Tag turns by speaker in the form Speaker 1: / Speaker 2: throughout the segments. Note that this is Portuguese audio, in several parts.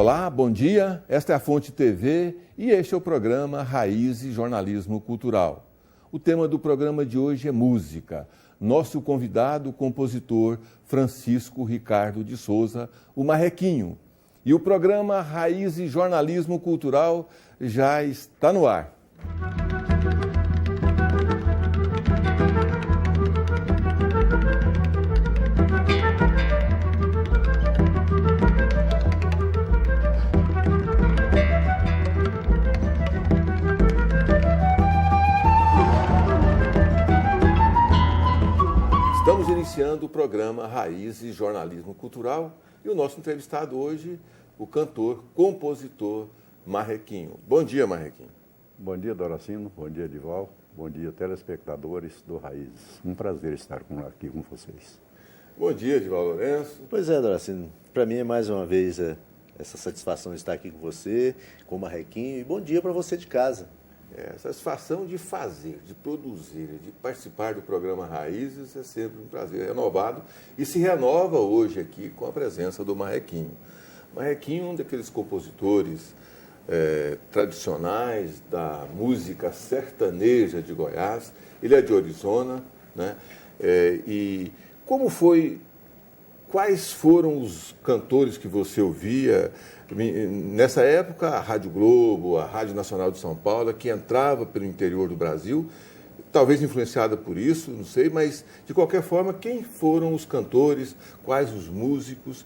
Speaker 1: Olá, bom dia. Esta é a Fonte TV e este é o programa Raízes Jornalismo Cultural. O tema do programa de hoje é música. Nosso convidado, o compositor Francisco Ricardo de Souza, o Marrequinho. E o programa Raízes Jornalismo Cultural já está no ar. Estamos iniciando o programa Raízes Jornalismo Cultural e o nosso entrevistado hoje, o cantor, compositor Marrequinho. Bom dia, Marrequinho.
Speaker 2: Bom dia, Doracino. Bom dia, Edival. Bom dia, telespectadores do Raízes. Um prazer estar aqui com vocês.
Speaker 1: Bom dia, Edival Lourenço.
Speaker 3: Pois é, Doracino. Para mim é mais uma vez essa satisfação de estar aqui com você, com o Marrequinho. E bom dia para você de casa.
Speaker 1: Satisfação de fazer, de produzir, de participar do programa Raízes é sempre um prazer renovado e se renova hoje aqui com a presença do Marrequinho. Marrequinho é um daqueles compositores tradicionais da música sertaneja de Goiás. Ele é de Orizona, né? E como foi, quais foram os cantores que você ouvia? Nessa época, a Rádio Globo, a Rádio Nacional de São Paulo, que entrava pelo interior do Brasil, talvez influenciada por isso, não sei, mas, de qualquer forma, quem foram os cantores, quais os músicos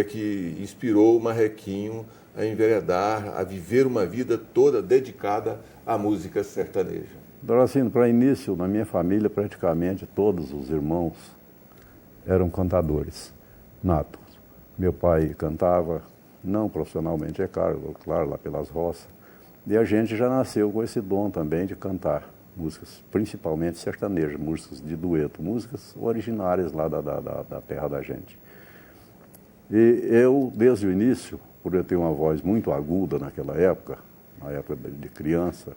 Speaker 1: que inspirou o Marrequinho a enveredar, a viver uma vida toda dedicada à música sertaneja?
Speaker 2: Doracino, para início, na minha família, praticamente todos os irmãos eram cantadores natos. Meu pai cantava, não profissionalmente, é claro, lá pelas roças. E a gente já nasceu com esse dom também de cantar músicas, principalmente sertanejas, músicas de dueto, músicas originárias lá da terra da gente. E eu, desde o início, por eu ter uma voz muito aguda naquela época, na época de criança,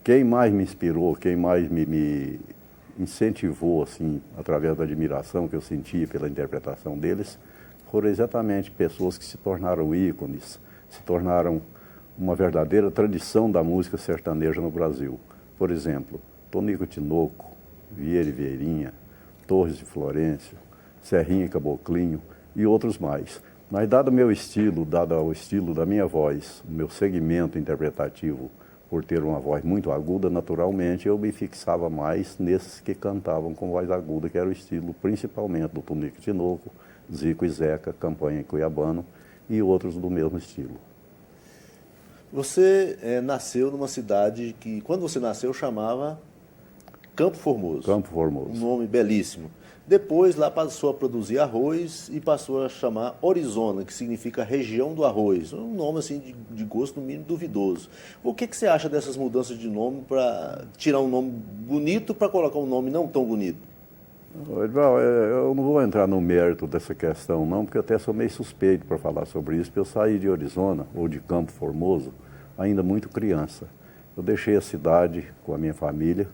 Speaker 2: quem mais me inspirou, quem mais me incentivou, assim, através da admiração que eu sentia pela interpretação deles, foram exatamente pessoas que se tornaram ícones, se tornaram uma verdadeira tradição da música sertaneja no Brasil. Por exemplo, Tonico Tinoco, Vieira e Vieirinha, Torres de Florencio, Serrinha e Caboclinho e outros mais. Mas dado o meu estilo, dado o estilo da minha voz, o meu segmento interpretativo, por ter uma voz muito aguda, naturalmente eu me fixava mais nesses que cantavam com voz aguda, que era o estilo principalmente do Tonico Tinoco, Zico e Zeca, Campanha e Cuiabano e outros do mesmo estilo.
Speaker 3: Você nasceu numa cidade que, quando você nasceu, chamava Campo Formoso.
Speaker 2: Campo Formoso.
Speaker 3: Um nome belíssimo. Depois lá passou a produzir arroz e passou a chamar Orizona, que significa região do arroz. Um nome assim de gosto no mínimo duvidoso. O que você acha dessas mudanças de nome para tirar um nome bonito para colocar um nome não tão bonito?
Speaker 2: Edval, eu não vou entrar no mérito dessa questão não, porque eu até sou meio suspeito para falar sobre isso, porque eu saí de Orizona, ou de Campo Formoso, ainda muito criança. Eu deixei a cidade com a minha família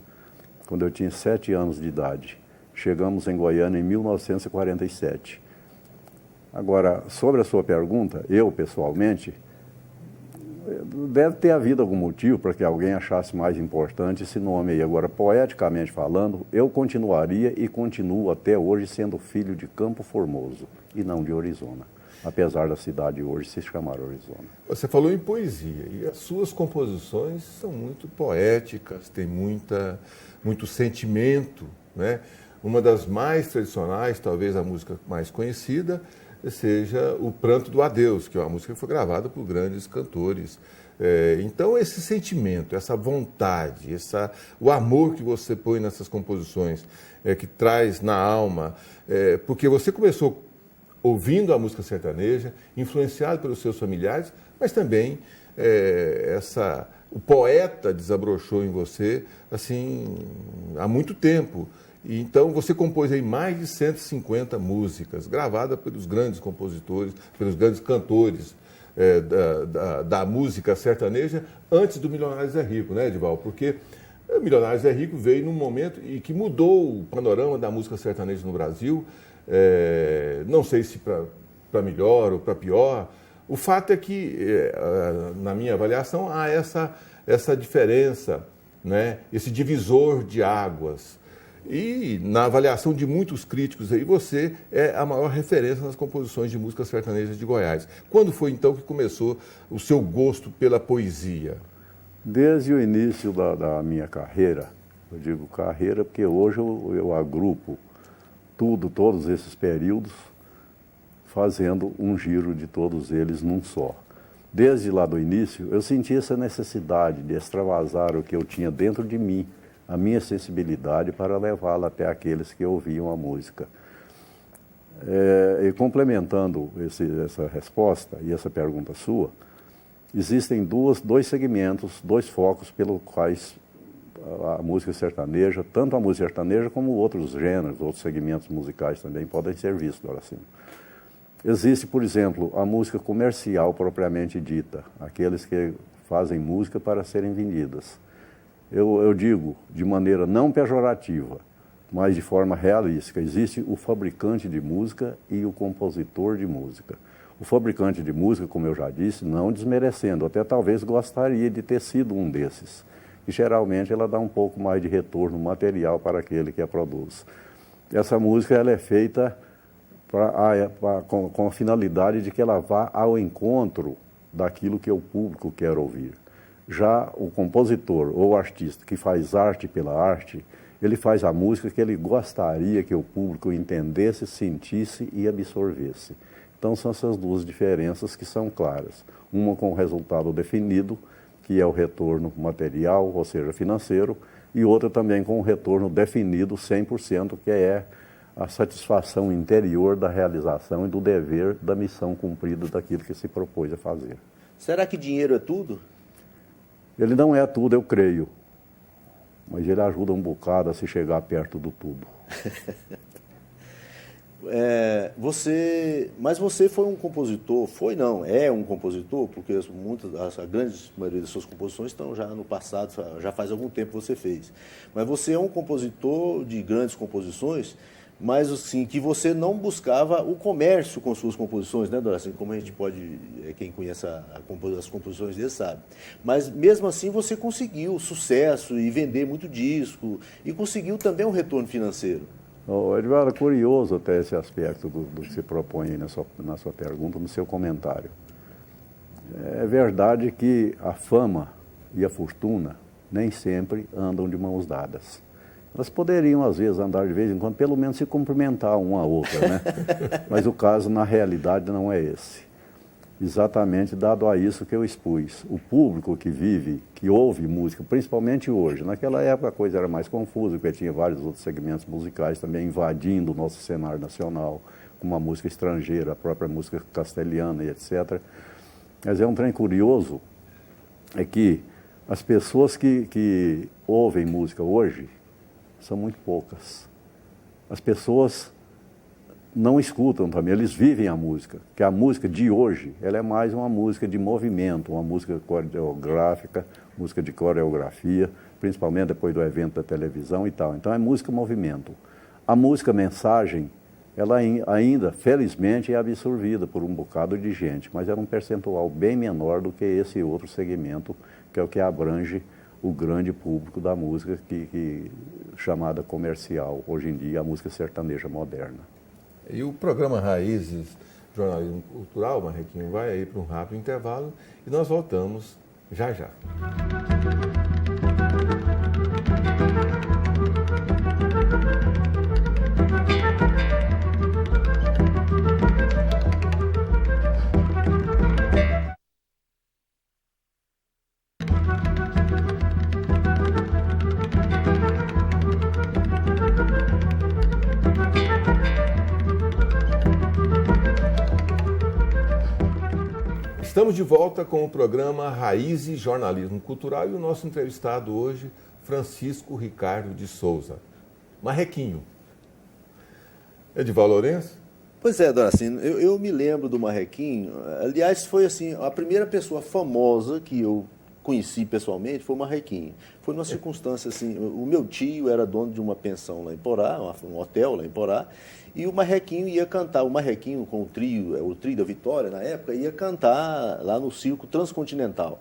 Speaker 2: quando eu tinha 7 anos de idade. Chegamos em Goiânia em 1947. Agora, sobre a sua pergunta, eu pessoalmente, deve ter havido algum motivo para que alguém achasse mais importante esse nome aí. Agora, poeticamente falando, eu continuaria e continuo até hoje sendo filho de Campo Formoso e não de Orizona, apesar da cidade hoje se chamar Orizona.
Speaker 1: Você falou em poesia e as suas composições são muito poéticas, tem muito sentimento, né? Uma das mais tradicionais, talvez a música mais conhecida, seja O Pranto do Adeus, que é uma música que foi gravada por grandes cantores. Então, esse sentimento, essa vontade, o amor que você põe nessas composições, que traz na alma, porque você começou ouvindo a música sertaneja, influenciado pelos seus familiares, mas também o poeta desabrochou em você assim, há muito tempo. E então você compôs aí mais de 150 músicas, gravadas pelos grandes compositores, pelos grandes cantores da música sertaneja, antes do Milionários é Rico, né, Edival? Porque o Milionários é Rico veio num momento e que mudou o panorama da música sertaneja no Brasil, não sei se para melhor ou para pior, O fato é que, na minha avaliação, há essa diferença, né? Esse divisor de águas. E na avaliação de muitos críticos aí, você é a maior referência nas composições de música sertaneja de Goiás. Quando foi então que começou o seu gosto pela poesia?
Speaker 2: Desde o início da minha carreira, eu digo carreira porque hoje eu agrupo todos esses períodos, fazendo um giro de todos eles num só. Desde lá do início, eu senti essa necessidade de extravasar o que eu tinha dentro de mim, a minha sensibilidade, para levá-la até aqueles que ouviam a música. E complementando essa resposta e essa pergunta sua, existem dois segmentos, dois focos pelos quais a música sertaneja, tanto a música sertaneja como outros gêneros, outros segmentos musicais também podem ser vistos, assim. Existe, por exemplo, a música comercial propriamente dita, aqueles que fazem música para serem vendidas. Eu digo de maneira não pejorativa, mas de forma realística, existe o fabricante de música e o compositor de música. O fabricante de música, como eu já disse, não desmerecendo, até talvez gostaria de ter sido um desses. E geralmente ela dá um pouco mais de retorno material para aquele que a produz. Essa música ela é feita com a finalidade de que ela vá ao encontro daquilo que o público quer ouvir. Já o compositor ou artista que faz arte pela arte, ele faz a música que ele gostaria que o público entendesse, sentisse e absorvesse. Então são essas duas diferenças que são claras. Uma com o resultado definido, que é o retorno material, ou seja, financeiro, e outra também com o retorno definido 100%, que é a satisfação interior da realização e do dever da missão cumprida daquilo que se propôs a fazer.
Speaker 3: Será que dinheiro é tudo?
Speaker 2: Ele não é tudo, eu creio, mas ele ajuda um bocado a se chegar perto do tudo.
Speaker 3: Mas você foi um compositor, é um compositor, porque a grande maioria das suas composições estão já no passado, já faz algum tempo que você fez. Mas você é um compositor de grandes composições, mas assim, que você não buscava o comércio com suas composições, né, Dora? Assim, como a gente pode, quem conhece as composições dele sabe. Mas mesmo assim você conseguiu sucesso e vender muito disco, e conseguiu também um retorno financeiro.
Speaker 2: Edvaldo, curioso até esse aspecto do que se propõe aí na sua pergunta, no seu comentário. É verdade que a fama e a fortuna nem sempre andam de mãos dadas. Elas poderiam, às vezes, andar de vez em quando, pelo menos se cumprimentar uma a outra, né? Mas o caso, na realidade, não é esse. Exatamente dado a isso que eu expus. O público que vive, que ouve música, principalmente hoje. Naquela época a coisa era mais confusa, porque tinha vários outros segmentos musicais também invadindo o nosso cenário nacional, como a música estrangeira, a própria música castelhana e etc. Mas é um trem curioso, é que as pessoas que ouvem música hoje são muito poucas. As pessoas não escutam também, eles vivem a música, que a música de hoje, ela é mais uma música de movimento, uma música coreográfica, música de coreografia, principalmente depois do evento da televisão e tal. Então é música movimento. A música mensagem, ela ainda, felizmente, é absorvida por um bocado de gente, mas é um percentual bem menor do que esse outro segmento, que é o que abrange o grande público da música chamada comercial, hoje em dia, a música sertaneja moderna.
Speaker 1: E o programa Raízes Jornalismo Cultural, Marrequinho, vai aí para um rápido intervalo e nós voltamos já já. Estamos de volta com o programa Raízes Jornalismo Cultural e o nosso entrevistado hoje, Francisco Ricardo de Souza. Marrequinho. Edival Lourenço?
Speaker 3: Pois é, Doracino, eu me lembro do Marrequinho. Aliás, foi assim, a primeira pessoa famosa que eu conheci pessoalmente foi o Marrequinho. Foi numa circunstância assim, o meu tio era dono de uma pensão lá em Porá, um hotel lá em Porá, e o Marrequinho ia cantar, o Marrequinho com o trio da Vitória na época, ia cantar lá no Circo Transcontinental.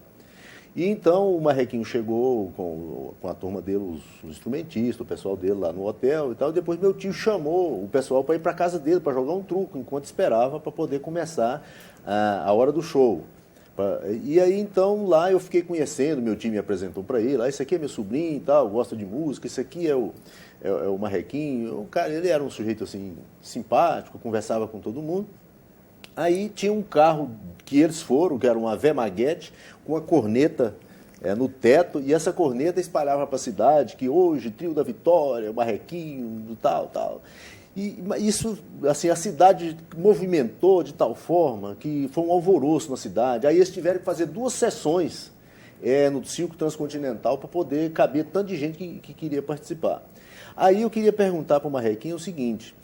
Speaker 3: E então o Marrequinho chegou com a turma dele, os instrumentistas, o pessoal dele lá no hotel e tal. E depois meu tio chamou o pessoal para ir para casa dele, para jogar um truco, enquanto esperava para poder começar a hora do show. E aí então lá eu fiquei conhecendo, meu tio me apresentou para ele, esse aqui é meu sobrinho e tal, gosta de música, esse aqui é o Marrequinho. O cara, ele era um sujeito assim, simpático, conversava com todo mundo. Aí tinha um carro que eles foram, que era um Ave Maguete, com uma corneta no teto, e essa corneta espalhava para a cidade que hoje, Trio da Vitória, Marrequinho, tal. E isso, assim, a cidade movimentou de tal forma que foi um alvoroço na cidade. Aí eles tiveram que fazer 2 sessões no Circo Transcontinental para poder caber tanto de gente que queria participar. Aí eu queria perguntar para o Marrequinho o seguinte,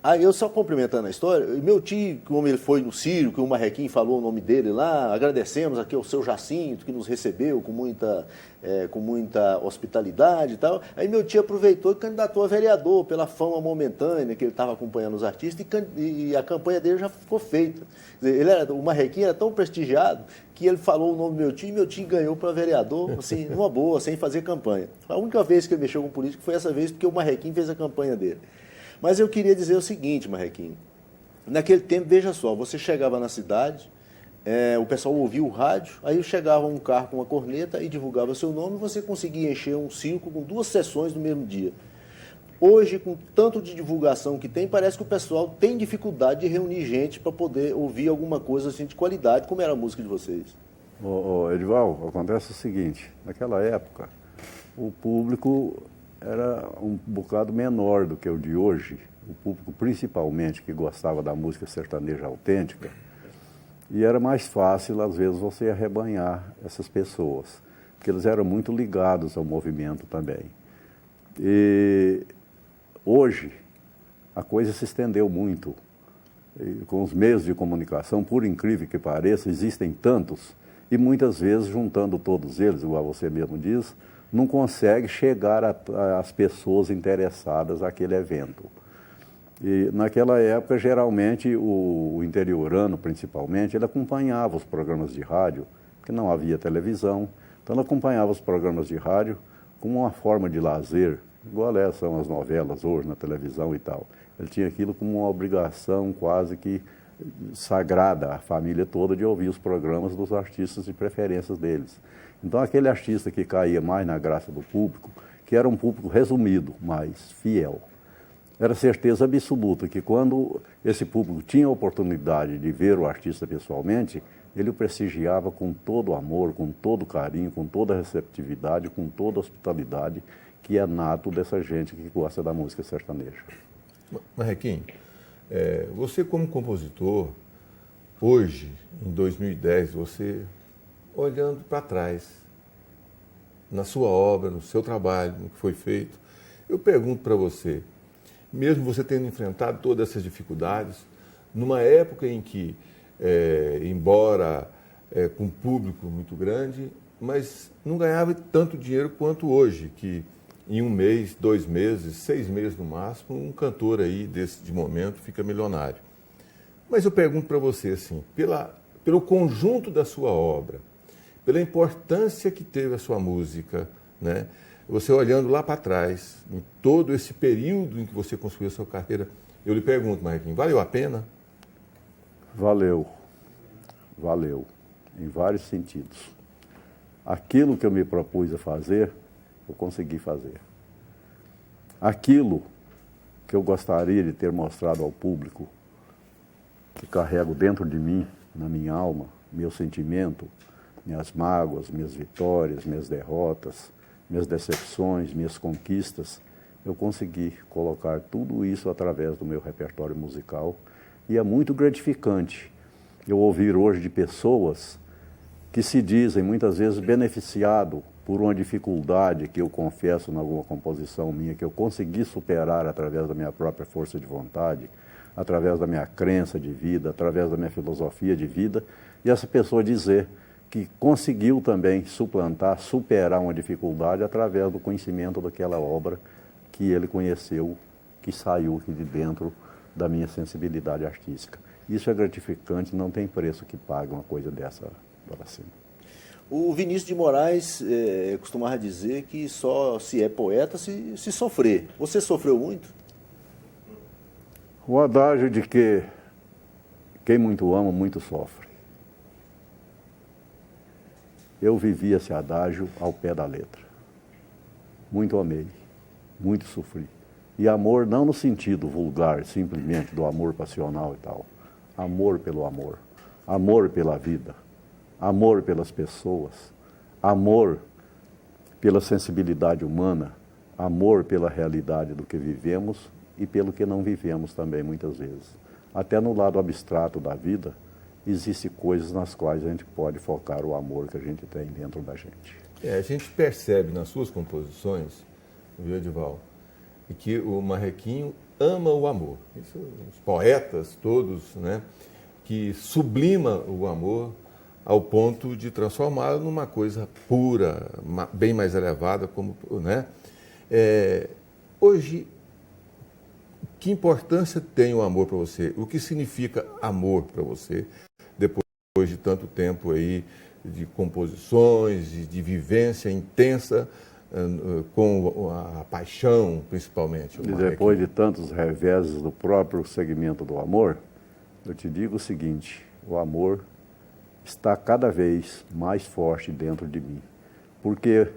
Speaker 3: aí eu só complementando a história, meu tio, como ele foi no circo, o Marrequinho falou o nome dele lá, agradecemos aqui ao seu Jacinto, que nos recebeu com muita hospitalidade e tal. Aí meu tio aproveitou e candidatou a vereador pela fama momentânea que ele estava acompanhando os artistas e a campanha dele já ficou feita. Quer dizer, o Marrequinho era tão prestigiado que ele falou o nome do meu tio e meu tio ganhou para vereador, assim, numa boa, sem fazer campanha. A única vez que ele mexeu com política foi essa vez porque o Marrequinho fez a campanha dele. Mas eu queria dizer o seguinte, Marrequinho, naquele tempo, veja só, você chegava na cidade, o pessoal ouvia o rádio, aí chegava um carro com uma corneta e divulgava seu nome, e você conseguia encher um circo com 2 sessões no mesmo dia. Hoje, com tanto de divulgação que tem, parece que o pessoal tem dificuldade de reunir gente para poder ouvir alguma coisa assim de qualidade, como era a música de vocês.
Speaker 2: Edivaldo, acontece o seguinte, naquela época, o público era um bocado menor do que o de hoje, o público principalmente que gostava da música sertaneja autêntica, e era mais fácil, às vezes, você arrebanhar essas pessoas, porque eles eram muito ligados ao movimento também. E hoje, a coisa se estendeu muito, e com os meios de comunicação, por incrível que pareça, existem tantos, e muitas vezes, juntando todos eles, igual você mesmo diz, não consegue chegar às pessoas interessadas naquele evento. E naquela época, geralmente, o interiorano, principalmente, ele acompanhava os programas de rádio, porque não havia televisão, então ele acompanhava os programas de rádio como uma forma de lazer, igual são as novelas hoje na televisão e tal. Ele tinha aquilo como uma obrigação quase que sagrada, a família toda, de ouvir os programas dos artistas e preferências deles. Então, aquele artista que caía mais na graça do público, que era um público resumido, mas fiel, era certeza absoluta que quando esse público tinha a oportunidade de ver o artista pessoalmente, ele o prestigiava com todo amor, com todo carinho, com toda receptividade, com toda hospitalidade, que é nato dessa gente que gosta da música sertaneja.
Speaker 1: Marrequinho, você como compositor, hoje, em 2010, você... olhando para trás, na sua obra, no seu trabalho, no que foi feito, eu pergunto para você, mesmo você tendo enfrentado todas essas dificuldades, numa época em que, embora com um público muito grande, mas não ganhava tanto dinheiro quanto hoje, que em 1 mês, 2 meses, 6 meses no máximo, um cantor aí de momento fica milionário. Mas eu pergunto para você, assim, pelo conjunto da sua obra, pela importância que teve a sua música, né? Você olhando lá para trás, em todo esse período em que você construiu a sua carreira, eu lhe pergunto, Marrequinho, valeu a pena?
Speaker 2: Valeu, em vários sentidos. Aquilo que eu me propus a fazer, eu consegui fazer. Aquilo que eu gostaria de ter mostrado ao público, que carrego dentro de mim, na minha alma, meu sentimento, minhas mágoas, minhas vitórias, minhas derrotas, minhas decepções, minhas conquistas, eu consegui colocar tudo isso através do meu repertório musical, e é muito gratificante eu ouvir hoje de pessoas que se dizem muitas vezes beneficiado por uma dificuldade que eu confesso em alguma composição minha, que eu consegui superar através da minha própria força de vontade, através da minha crença de vida, através da minha filosofia de vida, e essa pessoa dizer que conseguiu também suplantar, superar uma dificuldade através do conhecimento daquela obra que ele conheceu, que saiu aqui de dentro da minha sensibilidade artística. Isso é gratificante, não tem preço que pague uma coisa dessa, Doracino.
Speaker 3: O Vinícius de Moraes costumava dizer que só se é poeta se sofrer. Você sofreu muito?
Speaker 2: O adágio de que quem muito ama, muito sofre. Eu vivi esse adágio ao pé da letra. Muito amei, muito sofri. E amor não no sentido vulgar, simplesmente do amor passional e tal. Amor pelo amor, amor pela vida, amor pelas pessoas, amor pela sensibilidade humana, amor pela realidade do que vivemos e pelo que não vivemos também muitas vezes. Até no lado abstrato da vida, existem coisas nas quais a gente pode focar o amor que a gente tem dentro da gente.
Speaker 1: A gente percebe nas suas composições, viu, Edivaldo, que o Marrequinho ama o amor. Isso, os poetas todos, né, que sublima o amor ao ponto de transformá-lo numa coisa pura, bem mais elevada, como, né? Hoje, que importância tem o amor para você? O que significa amor para você, depois de tanto tempo aí de composições, de vivência intensa com a paixão, principalmente?
Speaker 2: E depois de tantos reveses do próprio segmento do amor, eu te digo o seguinte: o amor está cada vez mais forte dentro de mim. Por que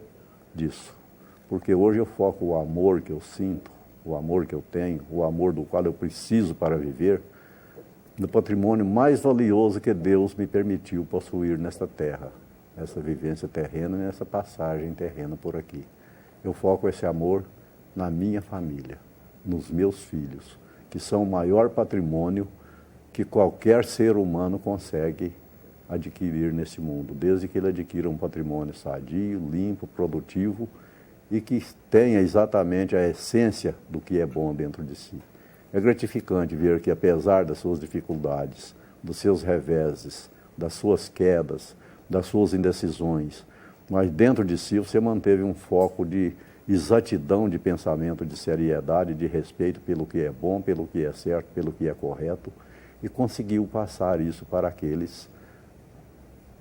Speaker 2: disso? Porque hoje eu foco o amor que eu sinto, o amor que eu tenho, o amor do qual eu preciso para viver, no patrimônio mais valioso que Deus me permitiu possuir nesta terra, nessa vivência terrena e nessa passagem terrena por aqui. Eu foco esse amor na minha família, nos meus filhos, que são o maior patrimônio que qualquer ser humano consegue adquirir nesse mundo, desde que ele adquira um patrimônio sadio, limpo, produtivo e que tenha exatamente a essência do que é bom dentro de si. É gratificante ver que, apesar das suas dificuldades, dos seus reveses, das suas quedas, das suas indecisões, mas dentro de si você manteve um foco de exatidão de pensamento, de seriedade, de respeito pelo que é bom, pelo que é certo, pelo que é correto, e conseguiu passar isso para aqueles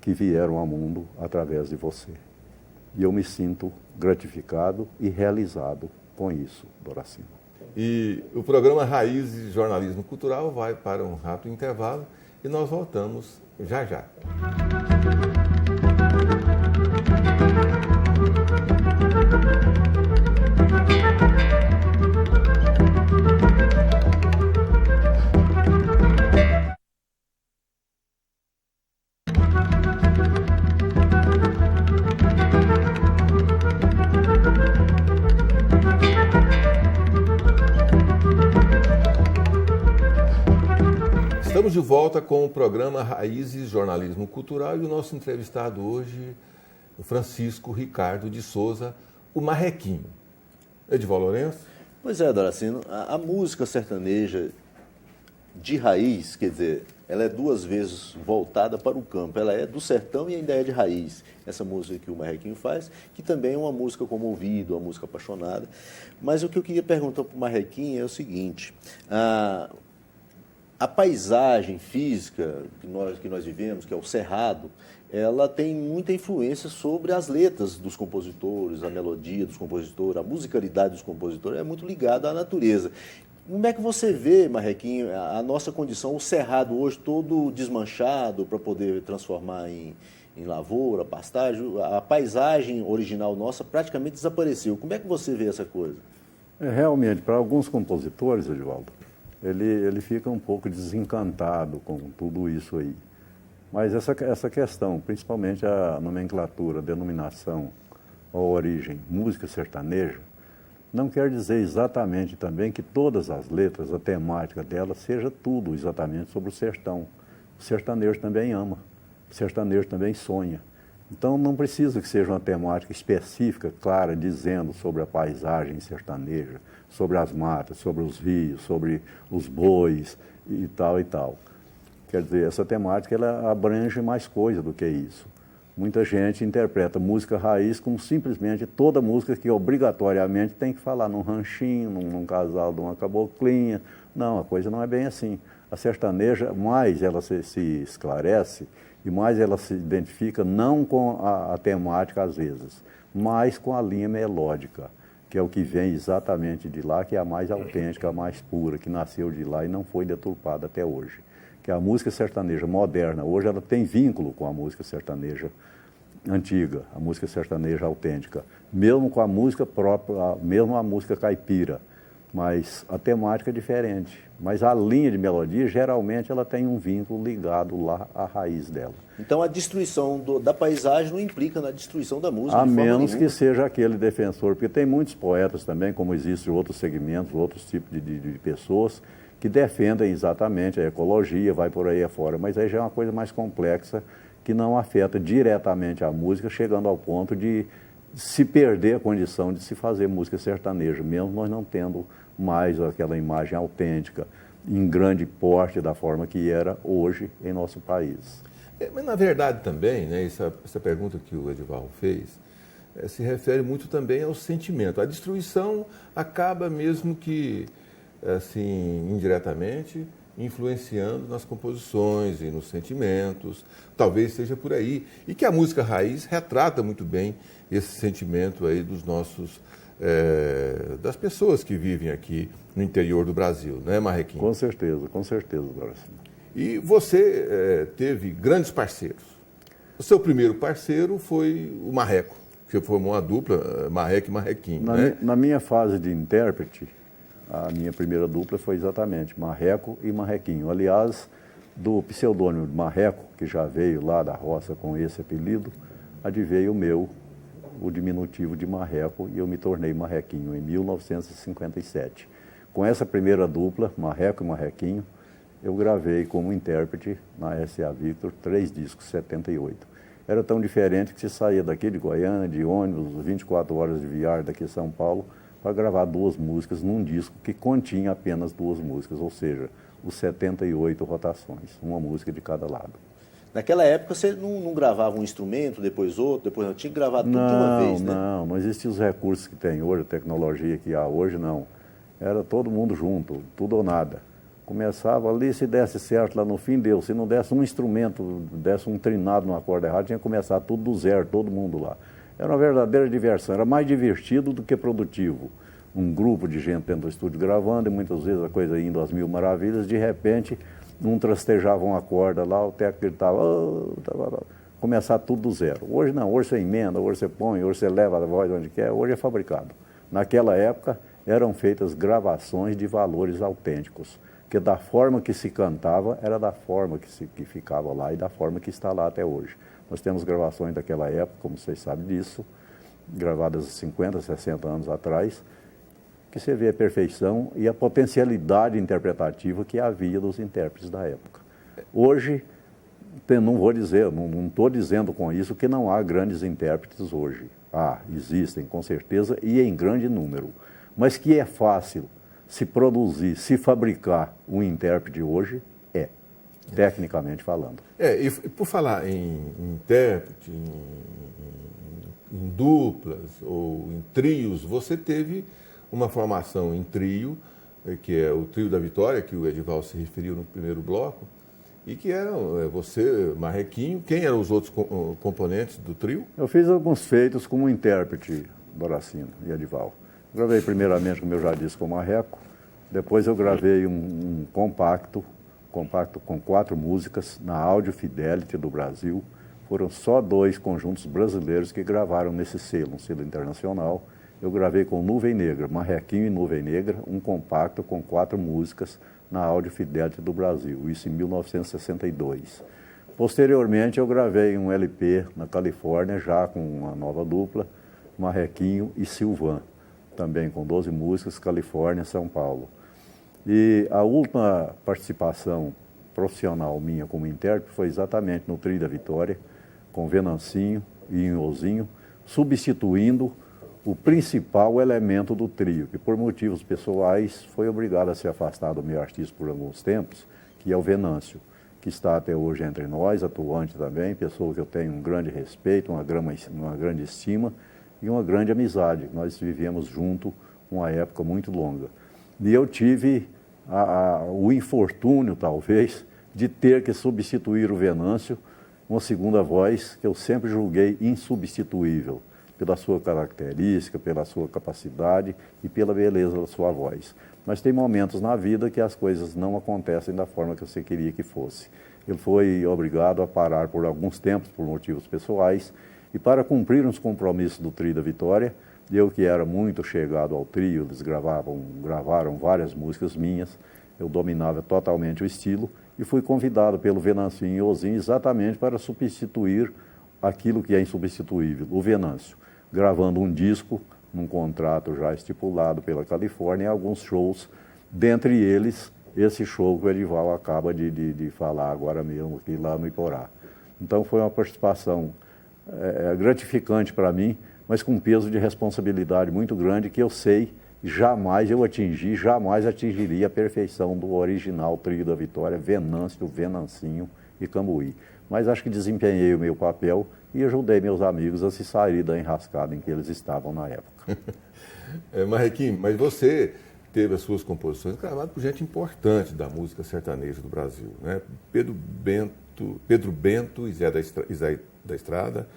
Speaker 2: que vieram ao mundo através de você. E eu me sinto gratificado e realizado com isso, Doracino.
Speaker 1: E o programa Raízes Jornalismo Cultural vai para um rápido intervalo e nós voltamos já já. Estamos de volta com o programa Raízes Jornalismo Cultural e o nosso entrevistado hoje, o Francisco Ricardo de Souza, o Marrequinho. Edivaldo Lourenço?
Speaker 3: Pois é, Doracino, a música sertaneja de raiz, quer dizer, ela é duas vezes voltada para o campo. Ela é do sertão e ainda é de raiz. Essa música que o Marrequinho faz, que também é uma música comovida, uma música apaixonada. Mas o que eu queria perguntar para o Marrequinho é o seguinte: a paisagem física que nós vivemos, que é o cerrado, ela tem muita influência sobre as letras dos compositores, a melodia dos compositores, a musicalidade dos compositores, é muito ligada à natureza. Como é que você vê, Marrequinho, a nossa condição, o cerrado hoje todo desmanchado para poder transformar em lavoura, pastagem? A paisagem original nossa praticamente desapareceu. Como é que você vê essa coisa?
Speaker 2: Realmente, para alguns compositores, Edivaldo, ele fica um pouco desencantado com tudo isso aí. Mas essa questão, principalmente a nomenclatura, a denominação, a origem, música sertaneja, não quer dizer exatamente também que todas as letras, a temática delas, seja tudo exatamente sobre o sertão. O sertanejo também ama, o sertanejo também sonha. Então não precisa que seja uma temática específica, clara, dizendo sobre a paisagem sertaneja, sobre as matas, sobre os rios, sobre os bois e tal e tal. Quer dizer, essa temática ela abrange mais coisa do que isso. Muita gente interpreta música raiz como simplesmente toda música que obrigatoriamente tem que falar num ranchinho, num casal de uma caboclinha. Não, a coisa não é bem assim. A sertaneja, mais ela se esclarece e mais ela se identifica não com a temática às vezes, mas com a linha melódica, que é o que vem exatamente de lá, que é a mais autêntica, a mais pura, que nasceu de lá e não foi deturpada até hoje. Que a música sertaneja moderna, hoje ela tem vínculo com a música sertaneja antiga, a música sertaneja autêntica, mesmo com a música própria, mesmo a música caipira, mas a temática é diferente. Mas a linha de melodia, geralmente, ela tem um vínculo ligado lá à raiz dela.
Speaker 3: Então a destruição da paisagem não implica na destruição da música.
Speaker 2: A menos que seja aquele defensor, porque tem muitos poetas também, como existem outros segmentos, outros tipos de pessoas, que defendem exatamente a ecologia, vai por aí afora, mas aí já é uma coisa mais complexa, que não afeta diretamente a música, chegando ao ponto de se perder a condição de se fazer música sertaneja, mesmo nós não tendo mais aquela imagem autêntica, em grande porte, da forma que era hoje em nosso país.
Speaker 1: Mas, na verdade, também, né, essa pergunta que o Edivaldo fez, se refere muito também ao sentimento. A destruição acaba mesmo que, assim, indiretamente, influenciando nas composições e nos sentimentos, talvez seja por aí. E que a música raiz retrata muito bem esse sentimento aí dos nossos, das pessoas que vivem aqui no interior do Brasil, não é, Marrequinho?
Speaker 2: Com certeza, Doracino.
Speaker 1: E você teve grandes parceiros. O seu primeiro parceiro foi o Marreco. Você formou uma dupla, Marreco e Marrequinho, né?
Speaker 2: Na minha fase de intérprete, a minha primeira dupla foi exatamente Marreco e Marrequinho. Aliás, do pseudônimo de Marreco, que já veio lá da roça com esse apelido, adveio o diminutivo de Marreco, e eu me tornei Marrequinho em 1957. Com essa primeira dupla, Marreco e Marrequinho, eu gravei como intérprete na S.A. Victor 3 discos, 78. Era tão diferente que se saía daqui de Goiânia, de ônibus, 24 horas de viagem daqui a São Paulo, para gravar 2 músicas num disco que continha apenas 2 músicas, ou seja, os 78 rotações, uma música de cada lado.
Speaker 3: Naquela época você não gravava um instrumento, depois outro, depois tinha que gravar tudo de uma vez, né?
Speaker 2: Não existiam os recursos que tem hoje, a tecnologia que há hoje, não. Era todo mundo junto, tudo ou nada. Começava ali, se desse certo lá no fim, deu. Se não desse um instrumento, desse um trinado numa corda errada, tinha que começar tudo do zero, todo mundo lá. Era uma verdadeira diversão, era mais divertido do que produtivo. Um grupo de gente dentro do estúdio gravando, e muitas vezes a coisa indo às mil maravilhas, de repente, um trastejava uma corda lá, o técnico gritava, começar tudo do zero. Hoje não, hoje você emenda, hoje você põe, hoje você leva a voz onde quer, hoje é fabricado. Naquela época, eram feitas gravações de valores autênticos, que da forma que se cantava, era da forma que ficava lá e da forma que está lá até hoje. Nós temos gravações daquela época, como vocês sabem disso, gravadas 50, 60 anos atrás, que você vê a perfeição e a potencialidade interpretativa que havia dos intérpretes da época. Hoje, não vou dizer, não estou dizendo com isso que não há grandes intérpretes hoje. Existem, com certeza, e em grande número. Mas que é fácil se produzir, se fabricar um intérprete hoje, tecnicamente falando.
Speaker 1: E por falar em intérprete, em duplas ou em trios, você teve uma formação em trio, que é o Trio da Vitória, que o Edivaldo se referiu no primeiro bloco, e que eram você, Marrequinho. Quem eram os outros componentes do trio?
Speaker 2: Eu fiz alguns feitos como intérprete, Doracino e Edivaldo. Gravei primeiramente, como eu já disse, com o Marreco. Depois eu gravei um compacto com 4 músicas na Audio Fidelity do Brasil. Foram só 2 conjuntos brasileiros que gravaram nesse selo, um selo internacional. Eu gravei com Nuvem Negra, Marrequinho e Nuvem Negra, um compacto com 4 músicas na Audio Fidelity do Brasil, isso em 1962. Posteriormente eu gravei um LP na Califórnia, já com uma nova dupla, Marrequinho e Silvan, também com 12 músicas, Califórnia, São Paulo. E a última participação profissional minha como intérprete foi exatamente no Trio da Vitória, com Venancinho e Inhozinho, substituindo o principal elemento do trio, que por motivos pessoais foi obrigado a se afastar do meio artístico por alguns tempos, que é o Venâncio, que está até hoje entre nós, atuante também, pessoa que eu tenho um grande respeito, uma grande estima e uma grande amizade. Nós vivemos junto uma época muito longa. E eu tive o infortúnio, talvez, de ter que substituir o Venâncio, uma segunda voz que eu sempre julguei insubstituível, pela sua característica, pela sua capacidade e pela beleza da sua voz. Mas tem momentos na vida que as coisas não acontecem da forma que você queria que fosse. Ele foi obrigado a parar por alguns tempos, por motivos pessoais, e para cumprir os compromissos do Trio da Vitória, eu que era muito chegado ao trio, eles gravaram várias músicas minhas, eu dominava totalmente o estilo, e fui convidado pelo Venancinho e Ozinho exatamente para substituir aquilo que é insubstituível, o Venâncio, gravando um disco, num contrato já estipulado pela Califórnia, alguns shows, dentre eles esse show que o Edival acaba de falar agora mesmo aqui lá no Iporá. Então foi uma participação gratificante para mim, mas com um peso de responsabilidade muito grande que eu sei jamais atingiria a perfeição do original Trio da Vitória, Venâncio, Venancinho e Cambuí. Mas acho que desempenhei o meu papel e ajudei meus amigos a se sair da enrascada em que eles estavam na época.
Speaker 1: Marrequinho, mas você teve as suas composições gravadas por gente importante da música sertaneja do Brasil, né? Pedro Bento e Zé da Estrada,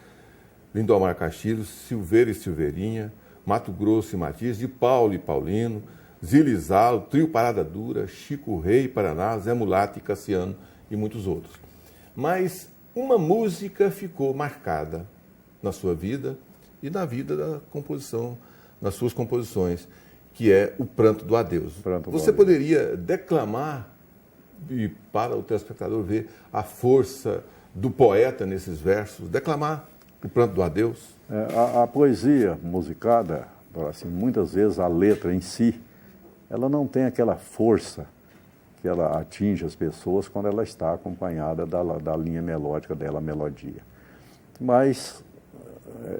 Speaker 1: Lindomar Castilhos, Silveira e Silveirinha, Mato Grosso e Matias, de Paulo e Paulino, Zilizalo, Trio Parada Dura, Chico Rei, Paraná, Zé Mulato e Cassiano e muitos outros. Mas uma música ficou marcada na sua vida e na vida da composição, nas suas composições, que é o Pranto do Adeus. Você poderia declamar, e para o telespectador ver a força do poeta nesses versos, declamar o Pranto do Adeus?
Speaker 2: A poesia musicada, assim, muitas vezes a letra em si, ela não tem aquela força que ela atinge as pessoas quando ela está acompanhada da linha melódica dela, a melodia. Mas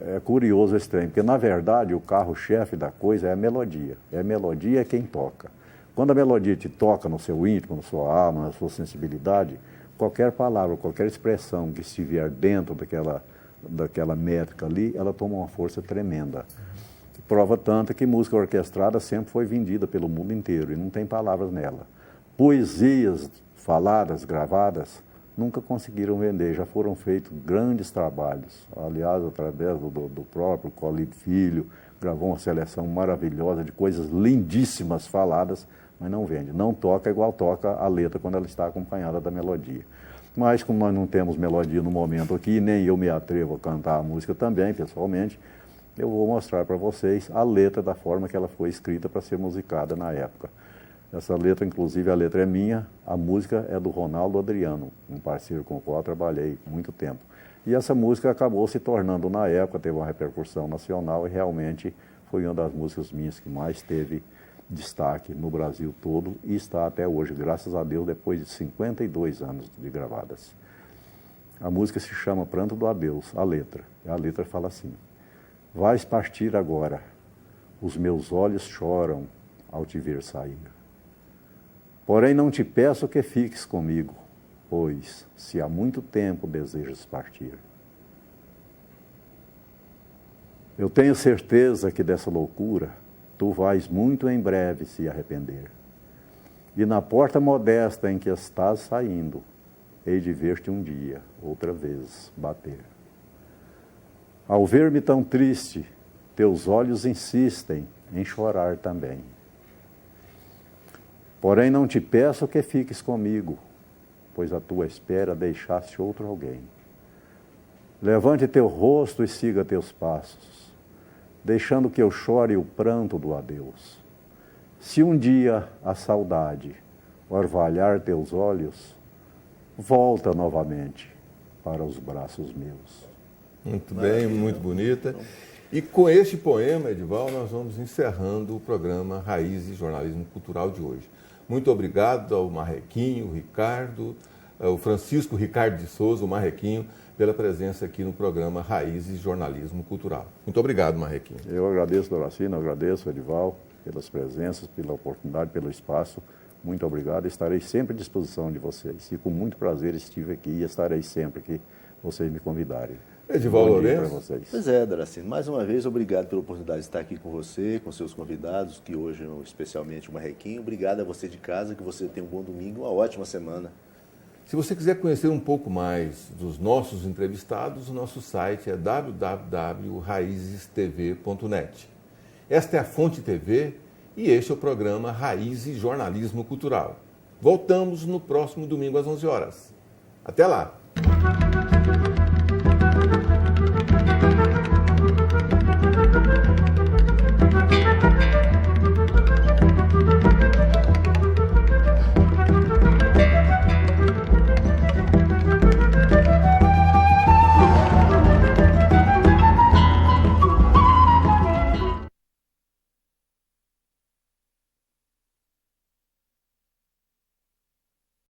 Speaker 2: é curioso esse trem, porque na verdade o carro-chefe da coisa é a melodia. É a melodia quem toca. Quando a melodia te toca no seu íntimo, na sua alma, na sua sensibilidade, qualquer palavra, qualquer expressão que estiver dentro daquela métrica ali, ela toma uma força tremenda. Prova tanta que música orquestrada sempre foi vendida pelo mundo inteiro e não tem palavras nela. Poesias faladas, gravadas, nunca conseguiram vender, já foram feitos grandes trabalhos. Aliás, através do próprio Colide Filho, gravou uma seleção maravilhosa de coisas lindíssimas faladas, mas não vende. Não toca igual toca a letra quando ela está acompanhada da melodia. Mas como nós não temos melodia no momento aqui, nem eu me atrevo a cantar a música também, pessoalmente, eu vou mostrar para vocês a letra da forma que ela foi escrita para ser musicada na época. Essa letra, inclusive, a letra é minha, a música é do Ronaldo Adriano, um parceiro com o qual eu trabalhei muito tempo. E essa música acabou se tornando, na época, teve uma repercussão nacional e realmente foi uma das músicas minhas que mais teve destaque no Brasil todo e está até hoje, graças a Deus, depois de 52 anos de gravadas. A música se chama Pranto do Adeus, a letra fala assim: vais partir agora, os meus olhos choram ao te ver sair. Porém não te peço que fiques comigo, pois se há muito tempo desejas partir. Eu tenho certeza que dessa loucura tu vais muito em breve se arrepender. E na porta modesta em que estás saindo, hei de ver-te um dia, outra vez, bater. Ao ver-me tão triste, teus olhos insistem em chorar também. Porém não te peço que fiques comigo, pois à tua espera deixaste outro alguém. Levante teu rosto e siga teus passos, deixando que eu chore o pranto do adeus. Se um dia a saudade orvalhar teus olhos, volta novamente para os braços meus.
Speaker 1: Muito bem, muito bonita. E com este poema, Edival, nós vamos encerrando o programa Raízes Jornalismo Cultural de hoje. Muito obrigado ao Marrequinho, o Ricardo, ao Francisco Ricardo de Souza, o Marrequinho, pela presença aqui no programa Raízes Jornalismo Cultural. Muito obrigado, Marrequinho.
Speaker 2: Eu agradeço, Doracina, eu agradeço, Edival, pelas presenças, pela oportunidade, pelo espaço. Muito obrigado, estarei sempre à disposição de vocês. E com muito prazer estive aqui e estarei sempre que vocês me convidarem.
Speaker 1: Edivaldo
Speaker 2: Bom dia para
Speaker 1: Lourenço.
Speaker 2: vocês.
Speaker 3: Pois é, Daracino, mais uma vez, obrigado pela oportunidade de estar aqui com você, com seus convidados, que hoje é especialmente o Marrequinho. Obrigado a você de casa, que você tenha um bom domingo, uma ótima semana.
Speaker 1: Se você quiser conhecer um pouco mais dos nossos entrevistados, o nosso site é www.raizestv.net. Esta é a Fonte TV e este é o programa Raízes Jornalismo Cultural. Voltamos no próximo domingo às 11 horas. Até lá!